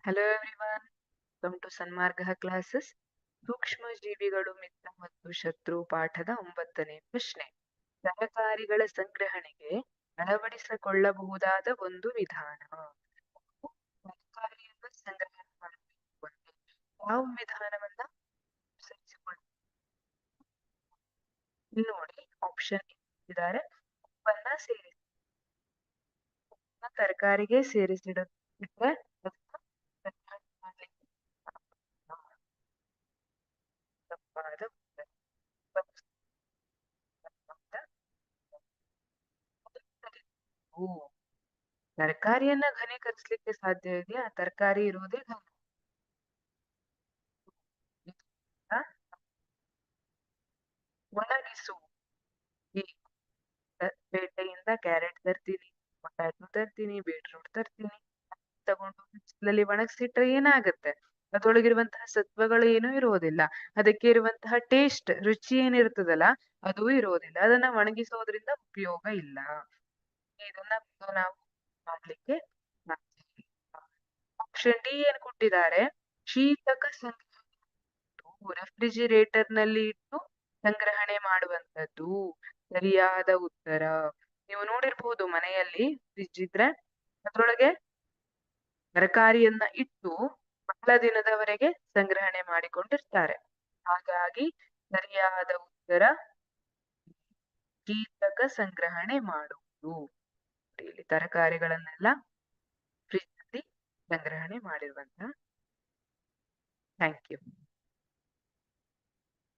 Hello everyone, welcome to Sanmarga classes. ಸೂಕ್ಷ್ಮ ಜೀವಿಗಳು ಮಿತ್ರ ಮತ್ತು ಶತ್ರು ಪಾಠದ 9ನೇ ಪ್ರಶ್ನೆ. ತರಕಾರಿಗಳ ಸಂಗ್ರಹಣೆಗೆ ಅಳವಡಿಸಿಕೊಳ್ಳಬಹುದಾದ ಒಂದು ವಿಧಾನ. ತರಕಾರಿಯನ್ನು ಸಂಗ್ರಹಣೆ ಮಾಡಬೇಕು ಅಂದ್ರೆ ಯಾವ ವಿಧಾನವನ್ನ ಅನುಸರಿಸಿಕೊಳ್ಳ ಇಲ್ಲಿ ನೋಡಿ ಆಪ್ಷನ್ ಇದ್ದಾರೆ. ಉಪ್ಪನ್ನ ಸೇರಿಸಿ ತರಕಾರಿಗೆ ಸೇರಿಸಿಬಿಟ್ರೆ ಸಂಗ್ರಹಣೆ ಮಾಡ್ಲಿಕ್ಕೆ ತಪ್ಪಾದ ಉತ್ತರ. ಓ, ತರಕಾರಿಯನ್ನ ಘನೀಕರಿಸಲಿಕ್ಕೆ ಸಾಧ್ಯ ಇದೆಯಾ? ತರಕಾರಿ ಇರುವುದೇ ಘನ. ಒಣಗಿಸು. ಈ ಪೇಟೆಯಿಂದ ಕ್ಯಾರೆಟ್ ತರ್ತೀನಿ, ಪೊಟ್ಯಾಟೊ ತರ್ತೀನಿ, ಬೀಟ್ರೂಟ್ ತರ್ತೀನಿ, ತಗೊಂಡು ಬಿಸಿಲಲ್ಲಿ ಒಣಗಿಸಿಟ್ರೆ ಏನಾಗುತ್ತೆ? ಅದ್ರೊಳಗಿರುವಂತಹ ಸತ್ವಗಳು ಏನೂ ಇರುವುದಿಲ್ಲ. ಅದಕ್ಕೆ ಇರುವಂತಹ ಟೇಸ್ಟ್, ರುಚಿ ಏನಿರ್ತದಲ್ಲ ಅದು ಇರುವುದಿಲ್ಲ. ಅದನ್ನ ಒಣಗಿಸೋದ್ರಿಂದ ಉಪಯೋಗ ಇಲ್ಲ. ಇದನ್ನ ನಾವು ಮಾಡ್ಲಿಕ್ಕೆ ಆಪ್ಷನ್ ಡಿ ಏನ್ ಕೊಟ್ಟಿದ್ದಾರೆ? ಶೀತಕ ರೆಫ್ರಿಜಿರೇಟರ್ ನಲ್ಲಿ ಇಟ್ಟು ಸಂಗ್ರಹಣೆ ಮಾಡುವಂತದ್ದು ಸರಿಯಾದ ಉತ್ತರ. ನೀವು ನೋಡಿರ್ಬಹುದು ಮನೆಯಲ್ಲಿ ಫ್ರಿಡ್ಜ್ ಇದ್ರೆ ಅದ್ರೊಳಗೆ ತರಕಾರಿಯನ್ನ ಇಟ್ಟು ಬಹಳ ದಿನದವರೆಗೆ ಸಂಗ್ರಹಣೆ ಮಾಡಿಕೊಂಡಿರ್ತಾರೆ. ಹಾಗಾಗಿ ಸರಿಯಾದ ಉತ್ತರ ಶೀತಕ ಸಂಗ್ರಹಣೆ ಮಾಡುವುದು. ಇಲ್ಲಿ ತರಕಾರಿಗಳನ್ನೆಲ್ಲ ಫ್ರಿಡ್ಜ್ ಅಲ್ಲಿ ಸಂಗ್ರಹಣೆ ಮಾಡಿರುವಂತ. Thank you.